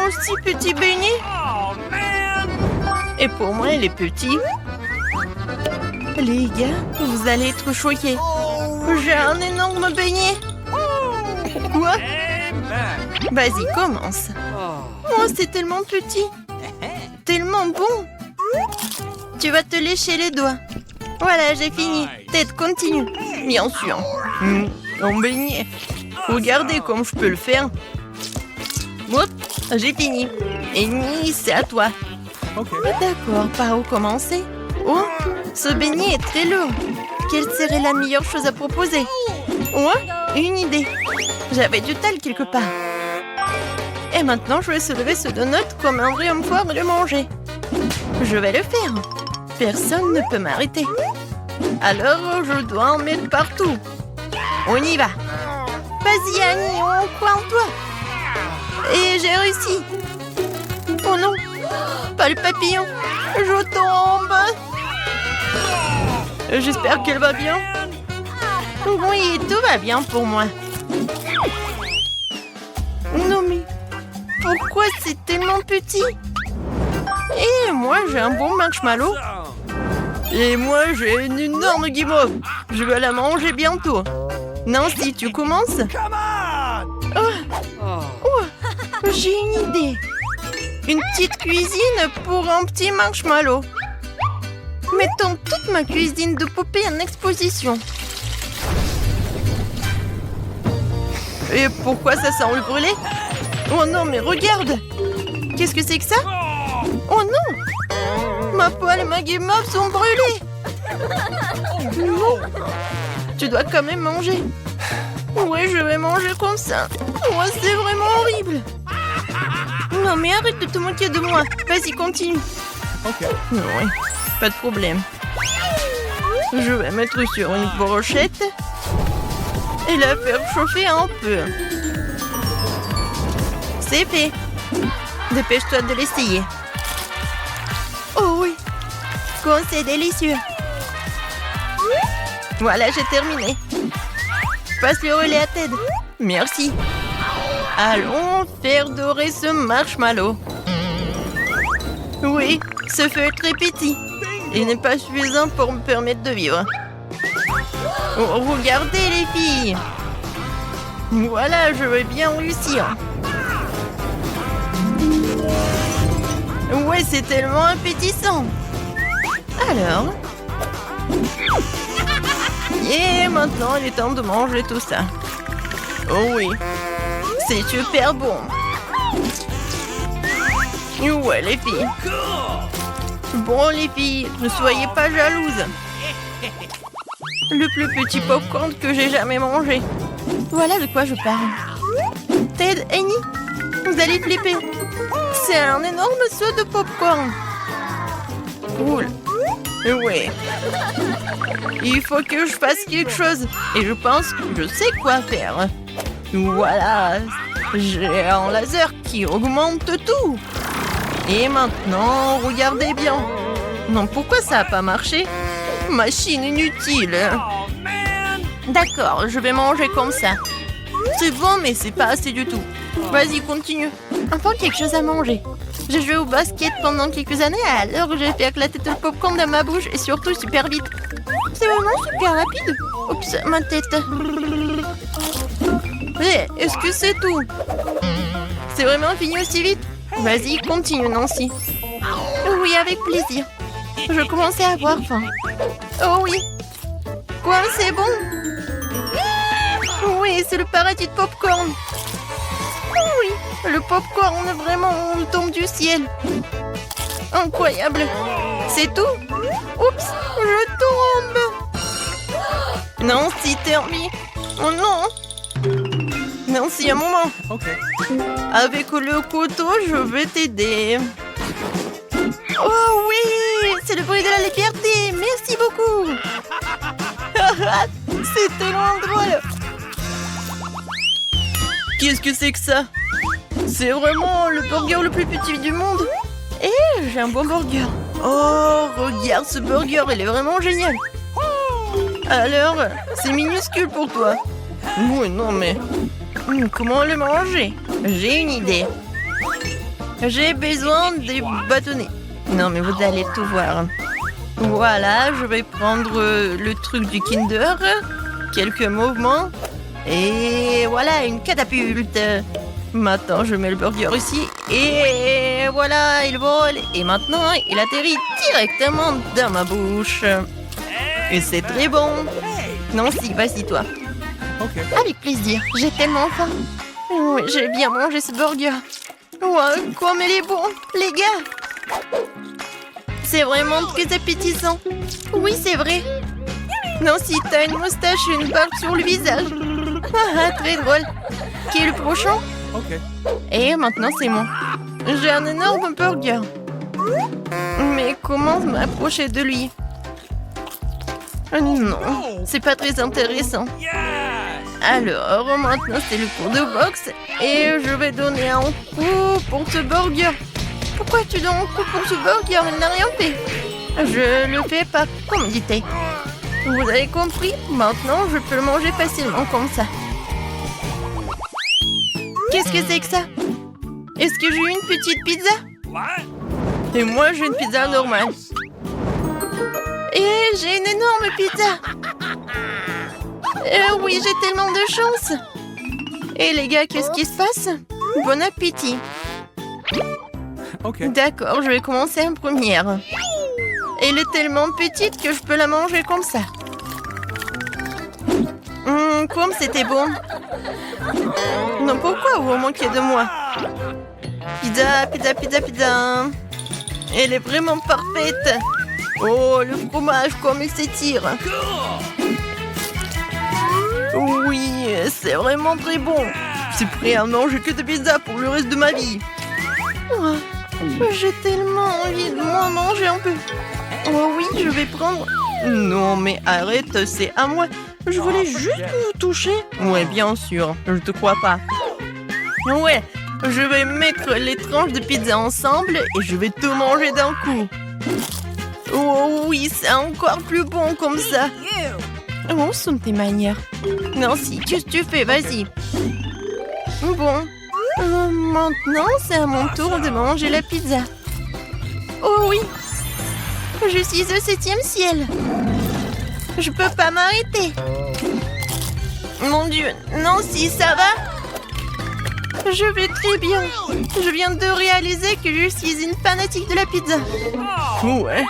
aussi petit beignet. Et pour moi, il est petit. Les gars, vous allez être choqués. J'ai un énorme beignet. Quoi? Vas-y, commence. Oh, c'est tellement petit. Tellement bon. Tu vas te lécher les doigts. Voilà, j'ai fini. Ted, continue. Bien sûr. Un beignet. Regardez comme je peux le faire. Hop, j'ai fini. Et Ni, c'est à toi. D'accord, par où commencer? Oh, ce beignet est très lourd. Quelle serait la meilleure chose à proposer? Oh, une idée. J'avais du tal quelque part. Et maintenant, je vais soulever ce donut comme un vrai homme fort et le manger. Je vais le faire. Personne ne peut m'arrêter. Alors, je dois en mettre partout. On y va. Vas-y, Annie, on croit en toi. Et j'ai réussi. Oh non, pas le papillon. Je tombe. J'espère qu'elle va bien. Oui, tout va bien pour moi. Non mais, pourquoi c'est tellement petit? Et moi, j'ai un bon marshmallow. Et moi, j'ai une énorme guimauve. Je vais la manger bientôt. Nancy, tu commences? Oh, j'ai une idée. Une petite cuisine pour un petit marshmallow. Mettons toute ma cuisine de poupée en exposition. Et pourquoi ça sent le brûlé? Oh non, mais regarde! Qu'est-ce que c'est que ça? Oh non! Ma poêle et ma guimauve sont brûlées! Non! Tu dois quand même manger. Ouais, je vais manger comme ça. Oh, c'est vraiment horrible. Non, mais arrête de te moquer de moi. Vas-y, continue. Ouais, pas de problème. Je vais mettre sur une brochette et la faire chauffer un peu. C'est fait. Dépêche-toi de l'essayer. Oh oui, quand c'est délicieux. Voilà, j'ai terminé. Passe le relais à Ted. Merci. Allons faire dorer ce marshmallow. Oui, ce feu est très petit. Il n'est pas suffisant pour me permettre de vivre. Oh, regardez les filles. Voilà, je vais bien réussir. Ouais, c'est tellement appétissant. Alors. Et maintenant, il est temps de manger tout ça. Oh oui, c'est super bon. Ouais, les filles. Bon, les filles, ne soyez pas jalouses. Le plus petit popcorn que j'ai jamais mangé. Voilà de quoi je parle. Ted, Annie, vous allez flipper. C'est un énorme seau de popcorn. Cool. Ouais. Il faut que je fasse quelque chose. Et je pense que je sais quoi faire. Voilà. J'ai un laser qui augmente tout. Et maintenant, regardez bien. Non, pourquoi ça n'a pas marché? Machine inutile. D'accord, je vais manger comme ça. C'est bon, mais c'est pas assez du tout. Vas-y, continue. Enfin, quelque chose à manger. J'ai joué au basket pendant quelques années, alors j'ai fait éclater tout le popcorn dans ma bouche et surtout super vite. C'est vraiment super rapide. Oups, ma tête. Hé, est-ce que c'est tout? C'est vraiment fini aussi vite? Vas-y, continue, Nancy. Oui, avec plaisir. Je commençais à avoir faim. Oh oui. Quoi, c'est bon? Oui, c'est le paradis de popcorn. Oui, le popcorn, vraiment, on tombe du ciel. Incroyable. C'est tout? Oups, je tombe. Nancy, termine. Oh non. Nancy, un moment. Avec le couteau, je vais t'aider. Oh oui, c'est le bruit de la liberté. Merci beaucoup. C'est tellement drôle. Qu'est-ce que c'est que ça? C'est vraiment le burger le plus petit du monde. Et j'ai un bon burger. Oh, regarde ce burger, il est vraiment génial. Alors, c'est minuscule pour toi. Oui, non mais... comment le manger? J'ai une idée. J'ai besoin des bâtonnets. Non, mais vous allez tout voir. Voilà, je vais prendre le truc du Kinder. Quelques mouvements. Et voilà, une catapulte. Maintenant, je mets le burger ici. Et voilà, il vole. Et maintenant, il atterrit directement dans ma bouche. Et c'est très bon. Nancy, vas-y, toi. Okay. Avec plaisir. J'ai tellement faim. Oui, j'ai bien mangé ce burger. Wow, comme il est bon, les gars. C'est vraiment très appétissant. Oui, c'est vrai. Nancy, t'as une moustache et une barbe sur le visage. Ah, très drôle. Qui est le prochain? Okay. Et maintenant, c'est moi. J'ai un énorme burger. Mais comment m'approcher de lui? Non, c'est pas très intéressant. Alors, maintenant, c'est le cours de boxe. Et je vais donner un coup pour ce burger. Pourquoi tu donnes un coup pour ce burger? Il n'a rien fait. Je le fais par commodité. Vous avez compris? Maintenant, je peux le manger facilement comme ça. Qu'est-ce que c'est que ça? Est-ce que j'ai une petite pizza? Et moi, j'ai une pizza normale. Et j'ai une énorme pizza. Oui, j'ai tellement de chance. Et les gars, qu'est-ce qui se passe? Bon appétit. Okay. D'accord, je vais commencer en première. Elle est tellement petite que je peux la manger comme ça. Comme c'était bon. Non, pourquoi vous manquez de moi? Pizza, pizza, pizza, pizza. Elle est vraiment parfaite. Oh, le fromage, comme il s'étire. Oui, c'est vraiment très bon. Je suis prêt à manger que de pizza pour le reste de ma vie. Oh, j'ai tellement envie de m'en manger un peu. Oh oui, je vais prendre... Non, mais arrête, c'est à moi. Je voulais juste vous toucher. Ouais, bien sûr, je te crois pas. Ouais, je vais mettre les tranches de pizza ensemble et je vais tout manger d'un coup. Oh oui, c'est encore plus bon comme ça. Où sont tes manières? Nancy, qu'est-ce que tu fais? Vas-y. Bon, maintenant c'est à mon tour de manger la pizza. Oh oui, je suis au 7e ciel. Je peux pas m'arrêter. Mon Dieu, Nancy, ça va? Je vais très bien. Je viens de réaliser que je suis une fanatique de la pizza. Ouais.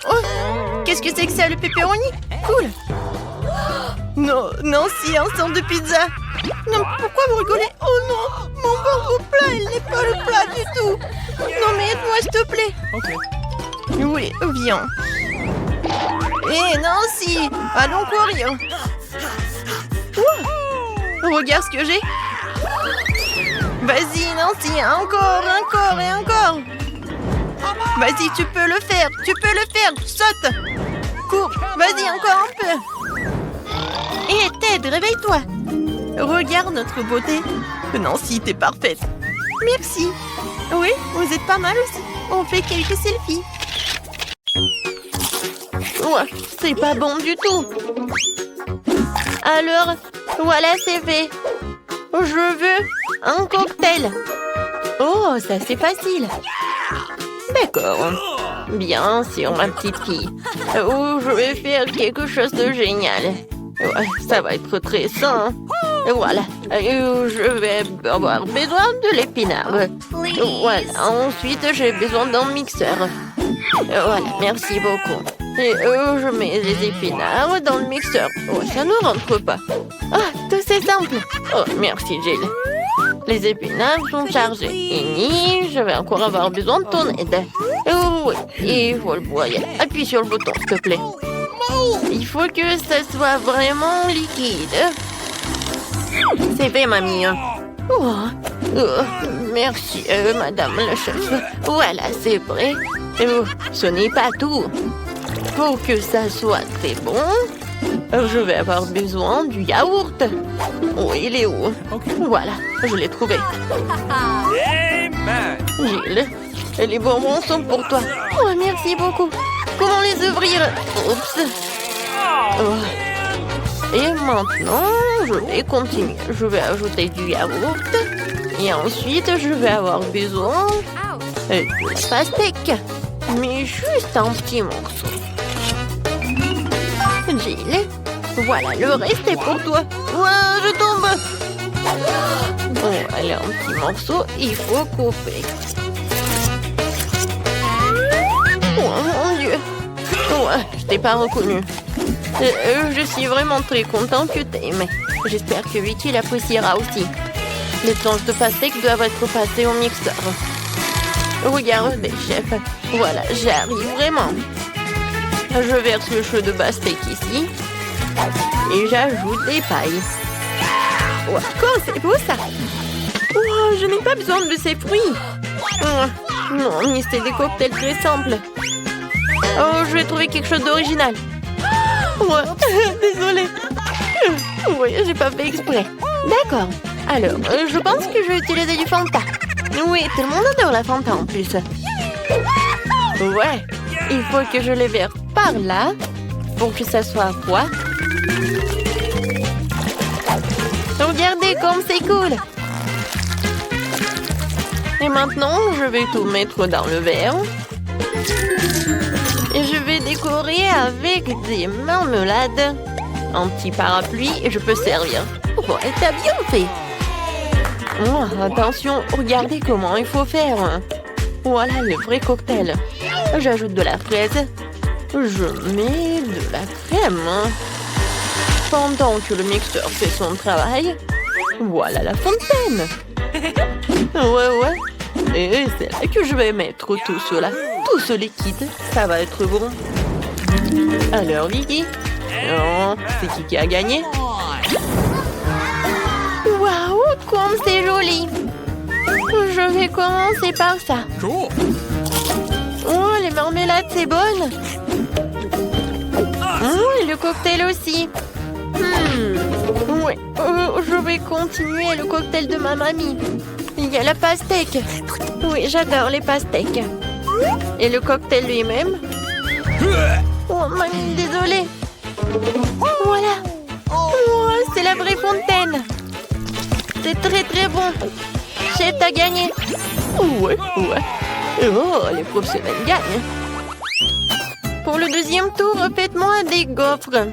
Oh, qu'est-ce que c'est que ça, le pepperoni? Cool. Non, Nancy, un sang de pizza. Non, pourquoi vous rigolez? Oh non, mon pauvre plat, il n'est pas le plat du tout. Non, mais aide-moi, s'il te plaît. Okay. Oui, viens. Hé, Nancy, allons courir. Ouh, regarde ce que j'ai. Vas-y, Nancy, encore, encore et encore. Vas-y, tu peux le faire, saute. Cours, vas-y, encore un peu. Hé, Ted, réveille-toi. Regarde notre beauté. Nancy, t'es parfaite. Merci. Oui, vous êtes pas mal aussi. On fait quelques selfies. Ouais, c'est pas bon du tout. Alors, voilà, c'est fait. Je veux un cocktail. Oh, ça c'est facile. D'accord. Bien sûr, ma petite fille. Oh, je vais faire quelque chose de génial. Ouais, ça va être très sain. Voilà. Je vais avoir besoin de l'épinard. Voilà. Ensuite, j'ai besoin d'un mixeur. Voilà, merci beaucoup. Et je mets les épinards dans le mixeur. Oh, ça ne rentre pas. Ah, tout c'est simple. Oh, merci, Jill. Les épinards sont chargés. Et je vais encore avoir besoin de ton aide. Oh, oui, il faut le broyer. Appuie sur le bouton, s'il te plaît. Il faut que ça soit vraiment liquide. C'est fait, mamie. Oh, merci, madame la chef. Voilà, c'est prêt. Ce n'est pas tout. Pour que ça soit très bon, je vais avoir besoin du yaourt. Oh, il est où? Okay. Voilà, je l'ai trouvé. Gilles, les bonbons sont pour toi. Oh, merci beaucoup. Comment les ouvrir? Oups. Oh. Et maintenant, je vais continuer. Je vais ajouter du yaourt. Et ensuite, je vais avoir besoin de pastèque. Mais juste un petit morceau. Jill, voilà, le reste est pour toi. Ouah, je tombe. Bon, allez, un petit morceau, il faut couper. Oh mon Dieu. Ouais, je t'ai pas reconnu. Je suis vraiment très contente que t'aimes. J'espère que Vicky l'appréciera aussi. Les planches de pastèque doivent être passées au mixeur. Regardez, chef. Voilà, j'arrive vraiment. Je verse le jus de pastèque ici. Et j'ajoute des pailles. Wow, c'est beau ça. Wow, je n'ai pas besoin de ces fruits. Non, mais c'est des cocktails très simples. Oh, je vais trouver quelque chose d'original. Ouais, désolée. Oui, j'ai pas fait exprès. D'accord. Alors, je pense que je vais utiliser du Fanta. Oui, tout le monde adore la Fanta en plus. Ouais, il faut que je les verse par là pour que ça soit froid. Regardez comme c'est cool. Et maintenant, je vais tout mettre dans le verre. Et je vais décorer avec des marmelades. Un petit parapluie et je peux servir. Oh, t'as bien fait. Oh, attention, regardez comment il faut faire. Voilà le vrai cocktail. J'ajoute de la fraise. Je mets de la crème. Pendant que le mixeur fait son travail, voilà la fontaine. Ouais. Et c'est là que je vais mettre tout cela. Tout ce liquide, ça va être bon. Alors, Vicky, non, c'est qui a gagné? Waouh, comme c'est joli! Je vais commencer par ça. Oh, les marmelades, c'est bonne. Et le cocktail aussi. Oui, je vais continuer le cocktail de ma mamie. Il y a la pastèque. Oui, j'adore les pastèques. Et le cocktail lui-même. Oh, mamie, désolée. Voilà. Oh, c'est la vraie fontaine. C'est très très bon. Chef, t'as gagné. Ouais. Oh, les professionnels gagnent. Pour le deuxième tour, faites-moi des gaufres.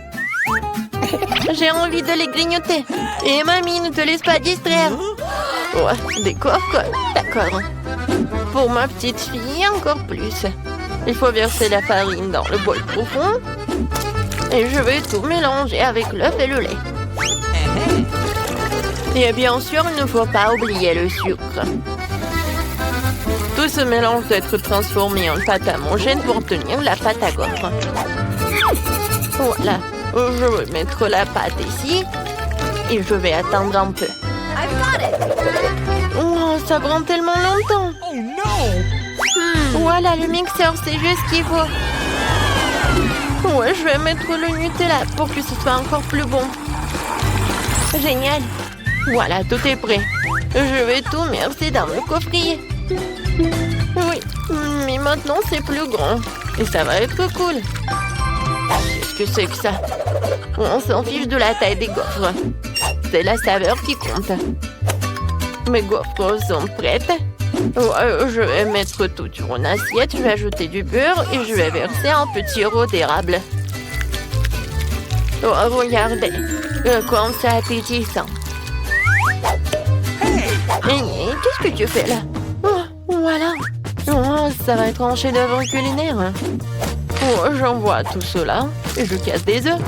J'ai envie de les grignoter. Et mamie, ne te laisse pas distraire. Ouais, des gaufres, d'accord. Pour ma petite fille, encore plus. Il faut verser la farine dans le bol profond. Et je vais tout mélanger avec l'œuf et le lait. Et bien sûr, il ne faut pas oublier le sucre. Tout ce mélange doit être transformé en pâte homogène pour obtenir la pâte à gaufres. Voilà, je vais mettre la pâte ici et je vais attendre un peu. Oh, ça prend tellement longtemps. Voilà, le mixeur, c'est juste ce qu'il faut. Ouais, je vais mettre le Nutella pour que ce soit encore plus bon. Génial. Voilà, tout est prêt. Je vais tout verser dans le coffrier. Oui, mais maintenant c'est plus grand. Et ça va être cool. Qu'est-ce que c'est que ça? On s'en fiche de la taille des gaufres. C'est la saveur qui compte. Mes gaufres sont prêtes. Je vais mettre tout sur une assiette. Je vais ajouter du beurre et je vais verser un petit sirop d'érable. Oh, regardez. Comme c'est appétissant. Qu'est-ce que tu fais là? Oh, voilà. Oh, ça va être un chef-d'œuvre culinaire. Oh, j'envoie tout cela et je casse des œufs.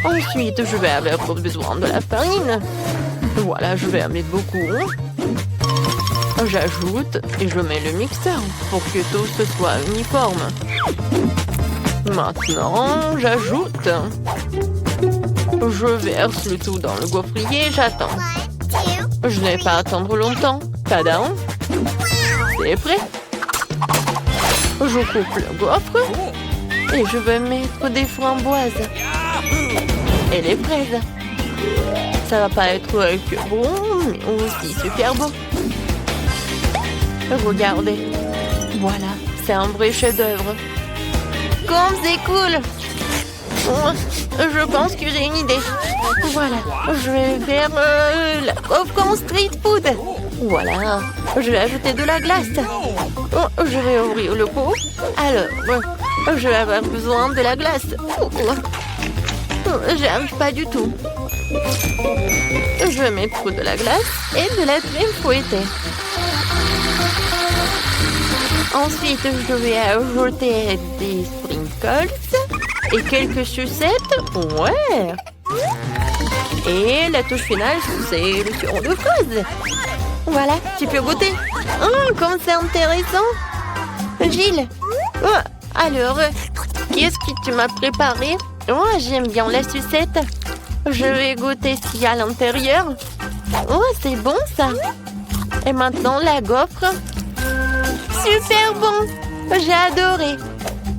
Ensuite, je vais avoir besoin de la farine. Voilà, je vais en mettre beaucoup. J'ajoute et je mets le mixeur pour que tout ce soit uniforme. Maintenant, j'ajoute. Je verse le tout dans le gaufrier et j'attends. Je n'ai pas à attendre longtemps. Tadam! C'est prêt. Je coupe le gaufre et je vais mettre des framboises et les fraises. Ça va pas être que bon, mais aussi super beau. Regardez. Voilà, c'est un vrai chef-d'œuvre. Comme c'est cool! Oh, je pense que j'ai une idée. Voilà, je vais faire la gaufre en street food. Voilà, je vais ajouter de la glace. Oh, je vais ouvrir le pot. Alors, je vais avoir besoin de la glace. J'y arrive pas du tout. Je vais mettre de la glace et de la crème fouettée. Ensuite, je vais ajouter des sprinkles et quelques sucettes. Ouais. Et la touche finale, c'est le sirop de fraise. Voilà, tu peux goûter. Oh, comme c'est intéressant. Gilles, alors, qu'est-ce que tu m'as préparé? Oh, j'aime bien la sucette. Je vais goûter ce qu'il y a à l'intérieur. Oh, c'est bon ça. Et maintenant, la gaufre. Super bon. J'ai adoré.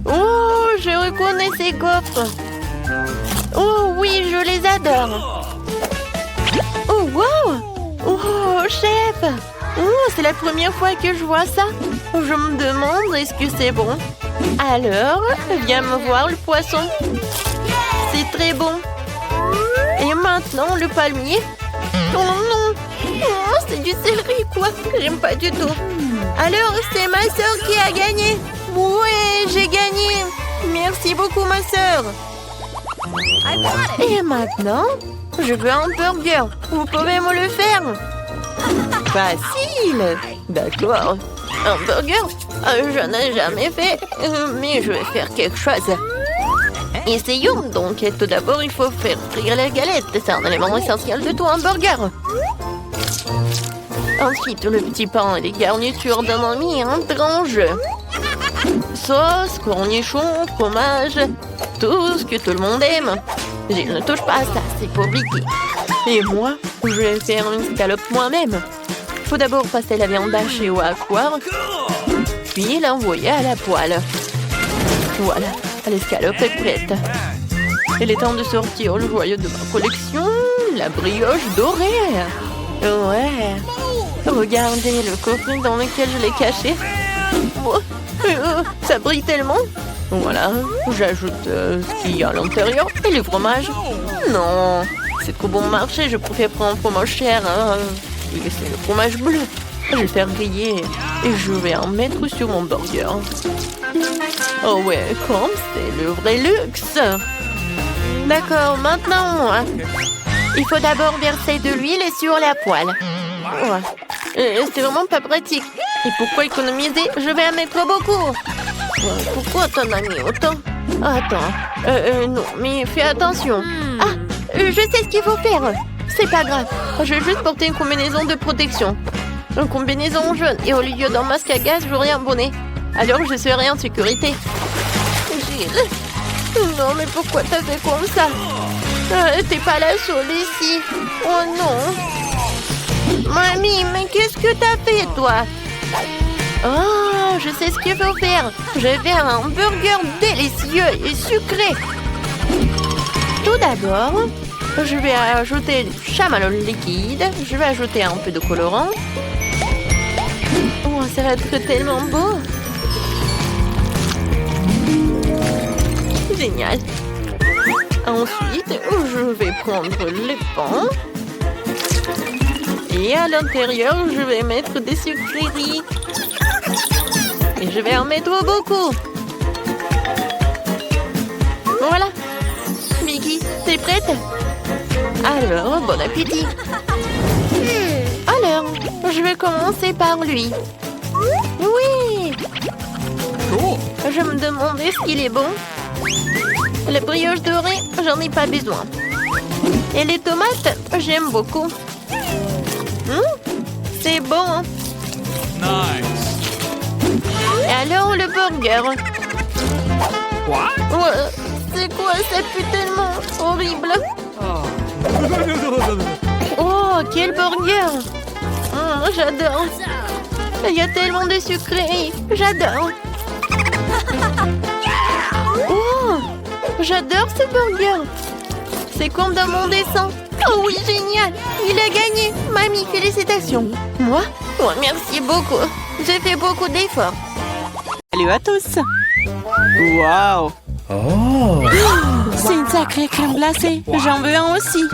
Oh, je reconnais ces gaufres. Oh oui, je les adore. Oh, wow. Oh, chef. Oh, c'est la première fois que je vois ça. Je me demande, est-ce que c'est bon? Alors, viens me voir le poisson. C'est très bon. Et maintenant, le palmier. Oh non. Oh, c'est du céleri, quoi. J'aime pas du tout. Alors, c'est ma sœur qui a gagné. Ouais, j'ai gagné. Merci beaucoup, ma sœur. Et maintenant, je veux un burger. Vous pouvez me le faire? Facile. D'accord. Un burger? Je n'ai jamais fait, mais je vais faire quelque chose. Essayons donc. Tout d'abord, il faut faire frire la galette. C'est un élément essentiel de tout un burger. Ensuite, le petit pain et les garnitures donnent un mélange. Sauce, cornichons, fromage, tout ce que tout le monde aime. Je ne touche pas à ça, c'est pour Vicky. Et moi, je vais faire une scalope moi-même. Il faut d'abord passer la viande hachée au hachoir, puis l'envoyer à la poêle. Voilà, l'escalope est prête. Il est temps de sortir le joyau de ma collection, la brioche dorée. Ouais. Regardez le coffret dans lequel je l'ai caché. Oh, ça brille tellement. Voilà, j'ajoute ce qu'il y a à l'intérieur et le fromage. Non, c'est trop bon marché, je préfère prendre un fromage cher. C'est le fromage bleu. Je vais faire griller et je vais en mettre sur mon burger. Oh ouais, comme c'est le vrai luxe. D'accord, maintenant, il faut d'abord verser de l'huile sur la poêle. Ouais. C'est vraiment pas pratique. Et pourquoi économiser? Je vais en mettre beaucoup. Pourquoi t'en as mis autant? Attends. Non, mais fais attention. Ah, je sais ce qu'il faut faire. C'est pas grave. Je vais juste porter une combinaison de protection. Une combinaison jaune. Et au lieu d'un masque à gaz, j'aurai un bonnet. Alors je serai en sécurité. Gilles. Non, mais pourquoi t'as fait comme ça? T'es pas la seule ici. Oh non. Mamie, mais qu'est-ce que t'as fait, toi? Oh, je sais ce qu'il faut faire. Je vais faire un burger délicieux et sucré. Tout d'abord, je vais ajouter du chamallow liquide. Je vais ajouter un peu de colorant. Oh, ça va être tellement beau. Génial. Ensuite, je vais prendre les pains. Et à l'intérieur, je vais mettre des sucreries. Et je vais en mettre beaucoup. Voilà. Vicky, t'es prête? Alors, bon appétit. Alors, je vais commencer par lui. Oui. Je me demandais est-ce qu'il est bon. La brioche dorée, j'en ai pas besoin. Et les tomates, j'aime beaucoup. C'est bon. Nice. Et alors le burger. What? Ouais, c'est quoi? Ça pue tellement horrible. Oh, quel burger. J'adore. Il y a tellement de sucreries. J'adore. Oh, j'adore ce burger. C'est comme dans mon dessin. Oh oui, génial. Il a gagné. Mamie, félicitations. Moi? Oh, merci beaucoup. J'ai fait beaucoup d'efforts. Salut à tous. Waouh. Oh. C'est une sacrée crème glacée. J'en veux un aussi.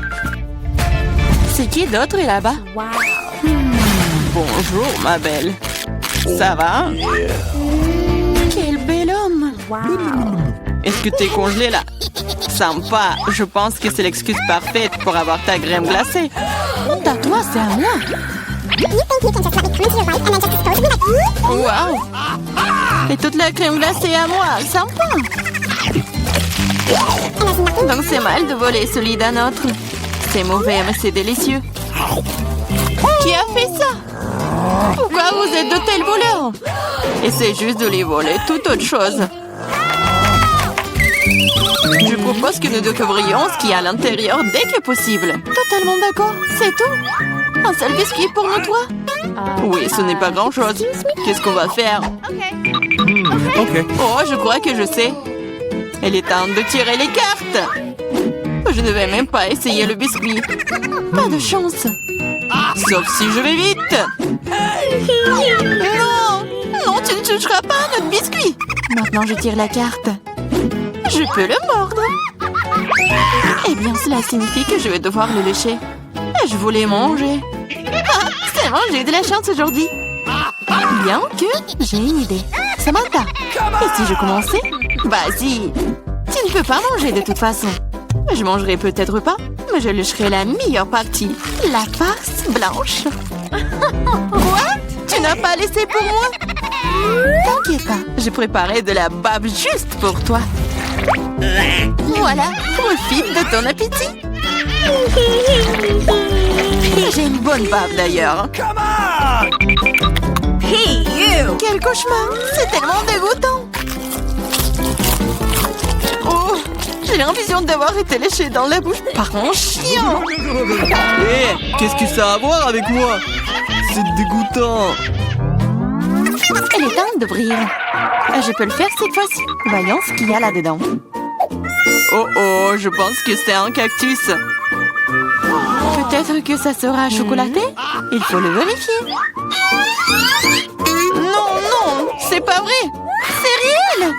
C'est qui d'autre est là-bas? Bonjour, ma belle. Ça va? Quel bel homme. Est-ce que t'es congelé là? Sympa. Je pense que c'est l'excuse parfaite pour avoir ta crème glacée. Honte à toi, c'est à moi. Wow! Et toute la crème glacée à moi. Sympa. Donc c'est mal de voler celui d'un autre. C'est mauvais, mais c'est délicieux. Qui a fait ça? Pourquoi vous êtes de tels voleurs? Essayez juste de les voler, toute autre chose. Je propose que nous découvrions ce qu'il y a à l'intérieur dès que possible. Totalement d'accord, c'est tout. Un seul biscuit pour nous trois? Oui, ce n'est pas grand-chose. Qu'est-ce qu'on va faire? Ok. Oh, je crois que je sais. Il est temps de tirer les cartes. Je ne vais même pas essayer le biscuit. Pas de chance. Sauf si je vais vite. Non! Non, tu ne toucheras pas à notre biscuit. Maintenant, je tire la carte. Je peux le mordre. Eh bien, cela signifie que je vais devoir le lécher. Je voulais manger. Ah, c'est bon, j'ai eu de la chance aujourd'hui. Bien que j'ai une idée. Samantha, et si je commençais? Vas-y. Tu ne peux pas manger de toute façon. Je mangerai peut-être pas, mais je lécherai la meilleure partie. La farce blanche. Quoi? Tu n'as pas laissé pour moi? T'inquiète pas, j'ai préparé de la bave juste pour toi. Voilà, profite de ton appétit. J'ai une bonne bave d'ailleurs. Hey, you! Quel cauchemar! C'est tellement dégoûtant! Oh! J'ai l'impression d'avoir été léchée dans la bouche par un chien! Hé, qu'est-ce que ça a à voir avec moi? C'est dégoûtant. Elle est temps d'ouvrir. Je peux le faire cette fois-ci. Voyons ce qu'il y a là-dedans. Oh oh, je pense que c'est un cactus. Peut-être que ça sera chocolaté? Il faut le vérifier. Non, non, c'est pas vrai. C'est réel.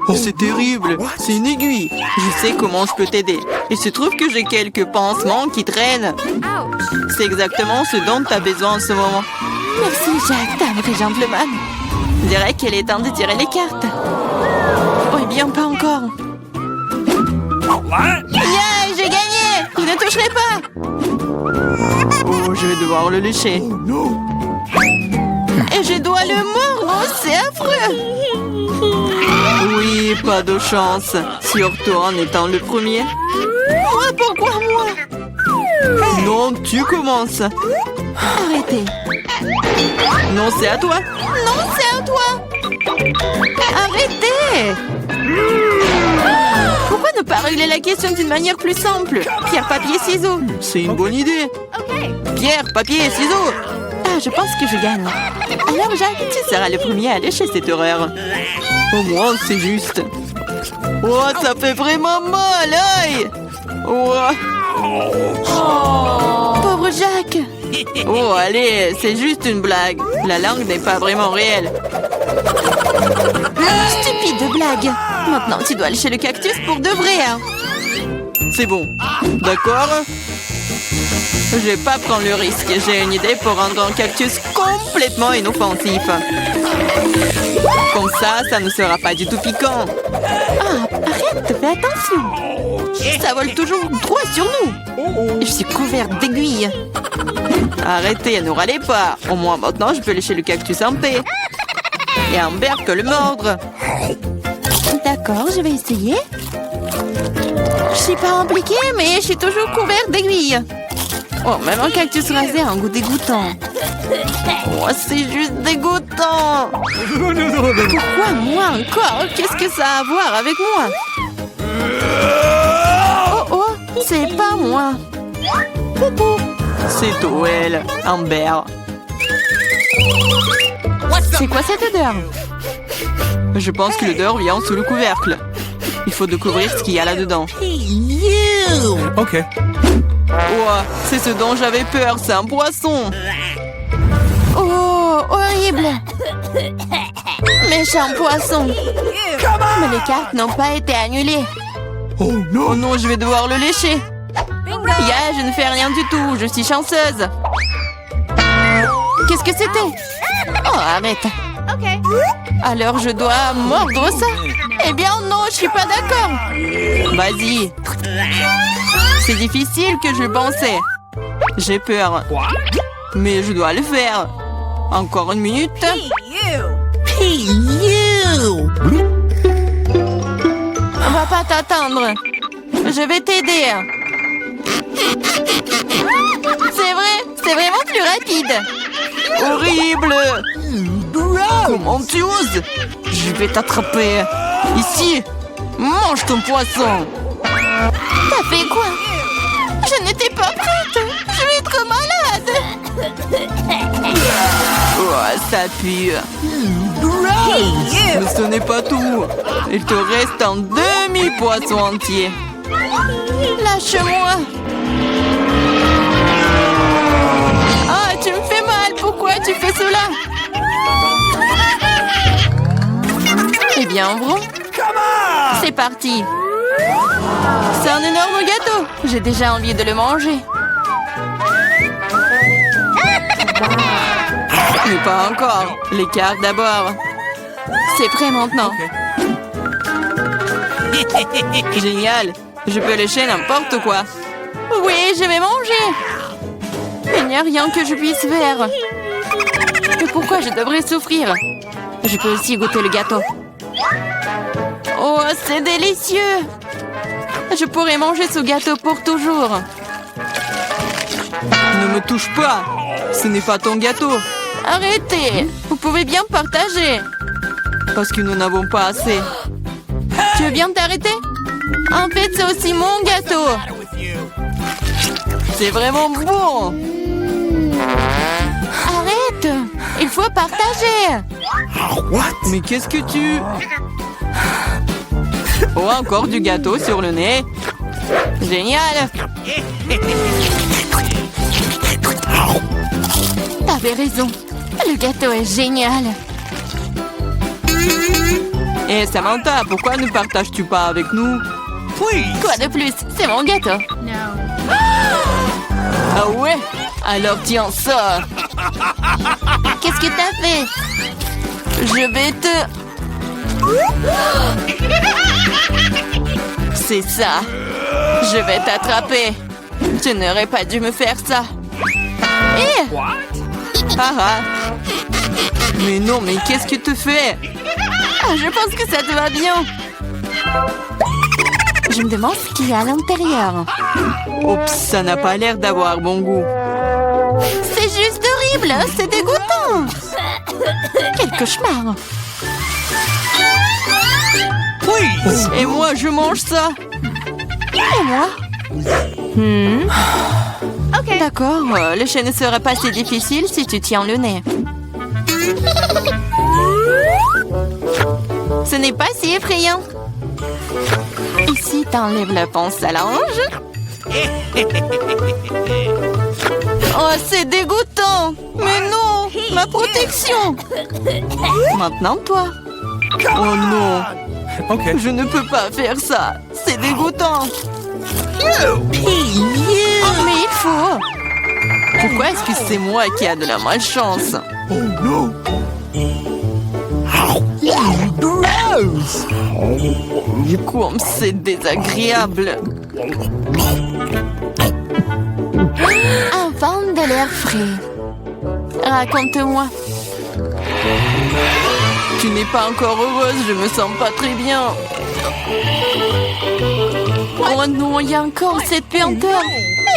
Oh, c'est terrible. C'est une aiguille. Je sais comment je peux t'aider. Il se trouve que j'ai quelques pansements qui traînent. C'est exactement ce dont tu as besoin en ce moment. Merci, Jack, t'as un vrai gentleman. Je dirais qu'il est temps de tirer les cartes. Oh, eh bien, pas encore. Yeah, j'ai gagné. Je ne toucherai pas. Oh, je vais devoir le lécher. Et je dois le mordre. Oh, c'est affreux. Oui, pas de chance. Surtout en étant le premier. Moi, pourquoi moi? Non, tu commences. Arrêtez. Non, c'est à toi. Non, c'est à toi. Arrêtez. Pourquoi ne pas régler la question d'une manière plus simple? Pierre, papier, ciseaux. C'est une bonne idée. Pierre, papier, ciseaux. Ah, je pense que je gagne. Alors, Jacques, tu seras le premier à lécher cette horreur. Au moins, c'est juste. Oh, ça fait vraiment mal, aïe. Oh. Pauvre Jacques. Oh, allez, c'est juste une blague. La langue n'est pas vraiment réelle. Stupide blague. Maintenant, tu dois lécher le cactus pour de vrai. Hein. C'est bon. D'accord? Je vais pas prendre le risque. J'ai une idée pour rendre un cactus complètement inoffensif. Comme ça ne sera pas du tout piquant. Ah, arrête, fais attention. Ça vole toujours droit sur nous. Je suis couverte d'aiguilles. Arrêtez, ne râlez pas. Au moins maintenant, je peux lécher le cactus en paix. Et Amber peut le mordre. D'accord, je vais essayer. Je suis pas impliquée, mais je suis toujours couverte d'aiguilles. Oh, même un cactus rasé a un goût dégoûtant. Oh, c'est juste dégoûtant. Pourquoi moi encore? Qu'est-ce que ça a à voir avec moi? Oh, oh, c'est pas moi. Poupou. C'est Toel, Amber. C'est quoi cette odeur? Je pense que l'odeur vient sous le couvercle. Il faut découvrir ce qu'il y a là-dedans. Ok. Oh, c'est ce dont j'avais peur, c'est un poisson. Oh, horrible. Méchant poisson. Mais les cartes n'ont pas été annulées. Oh non, je vais devoir le lécher. Ya, je ne fais rien du tout. Je suis chanceuse. Qu'est-ce que c'était? Oh, arrête. Alors, je dois mordre ça? Eh bien, non, je suis pas d'accord. Vas-y. C'est difficile que je pensais. J'ai peur. Mais je dois le faire. Encore une minute. Hey, you! On va pas t'attendre. Je vais t'aider. C'est vraiment plus rapide. Horrible! Comment tu oses? Je vais t'attraper. Ici, mange ton poisson. T'as fait quoi? Je n'étais pas prête. Je vais être malade. Oh, ça pue. Mais ce n'est pas tout. Il te reste un demi-poisson entier. Lâche-moi. Ah, tu me fais mal. Pourquoi tu fais cela? Eh bien, ouvrons. C'est parti. C'est un énorme gâteau. J'ai déjà envie de le manger. Mais pas encore. Les cartes d'abord. C'est prêt maintenant. Génial. Je peux lécher n'importe quoi. Oui, je vais manger. Il n'y a rien que je puisse faire. Mais pourquoi je devrais souffrir? Je peux aussi goûter le gâteau. Oh, c'est délicieux. Je pourrais manger ce gâteau pour toujours. Ne me touche pas. Ce n'est pas ton gâteau. Arrêtez. Vous pouvez bien partager. Parce que nous n'avons pas assez. Tu veux bien t'arrêter? En fait, c'est aussi mon gâteau. C'est vraiment bon. Arrête. Il faut partager. Mais qu'est-ce que tu... Oh, encore du gâteau sur le nez. Génial. T'avais raison. Le gâteau est génial. Et Samantha, pourquoi ne partages-tu pas avec nous? Quoi de plus? C'est mon gâteau. Ah ouais? Alors tiens ça. Qu'est-ce que t'as fait? Je vais te... C'est ça. Je vais t'attraper. Tu n'aurais pas dû me faire ça. Eh! Ah ah. Mais non, mais qu'est-ce que tu fais? Ah, je pense que ça te va bien. Je me demande ce qu'il y a à l'intérieur. Oups, ça n'a pas l'air d'avoir bon goût. C'est juste horrible, c'est dégoûtant. Quel cauchemar. Et moi, je mange ça. Et moi? D'accord, lécher ne sera pas si difficile si tu tiens le nez. Ce n'est pas si effrayant. Ici, t'enlèves la pince à linge. Oh, c'est dégoûtant. Mais non, ma protection. Maintenant, toi. Oh non. Je ne peux pas faire ça. C'est dégoûtant. Oh, mais il faut. Pourquoi est-ce que c'est moi qui a de la malchance? Oh non. Comme c'est désagréable. Un vent de l'air frais. Raconte-moi. Tu n'es pas encore heureuse, je me sens pas très bien. Oh non, il y a encore cette puanteur.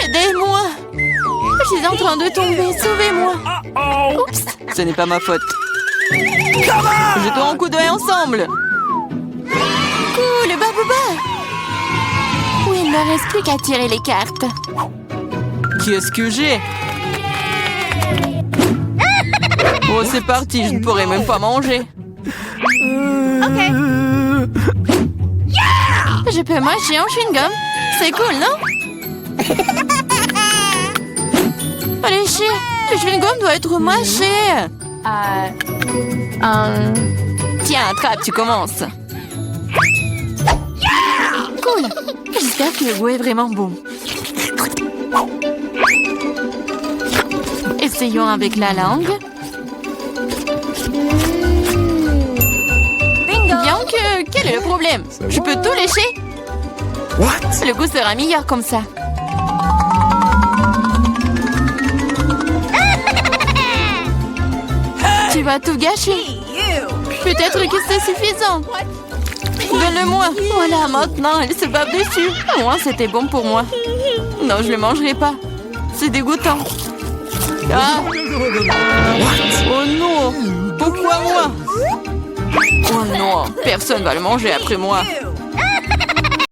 Aidez-moi. Je suis en train de tomber, sauvez-moi. Oups, ce n'est pas ma faute. Jetons un coup d'œil ensemble. Cool, babouba. Oui, il ne reste plus qu'à tirer les cartes. Qu'est-ce que j'ai? Oh, c'est parti, je ne pourrai même pas manger. Je peux mâcher un chewing-gum. C'est cool, non? Allez, le chewing-gum doit être mâché. Tiens, attrape, tu commences. Cool, ensemble. J'espère que le goût est vraiment bon. Essayons avec la langue. Bien que... Quel est le problème? Je peux tout lécher? Le goût sera meilleur comme ça. Tu vas tout gâcher. Peut-être que c'est suffisant. Donne-le-moi. Voilà, maintenant, elle se bave dessus. Au moins, c'était bon pour moi. Non, je ne le mangerai pas. C'est dégoûtant. Ah. Oh non. Pourquoi moi? Oh non, personne va le manger après moi.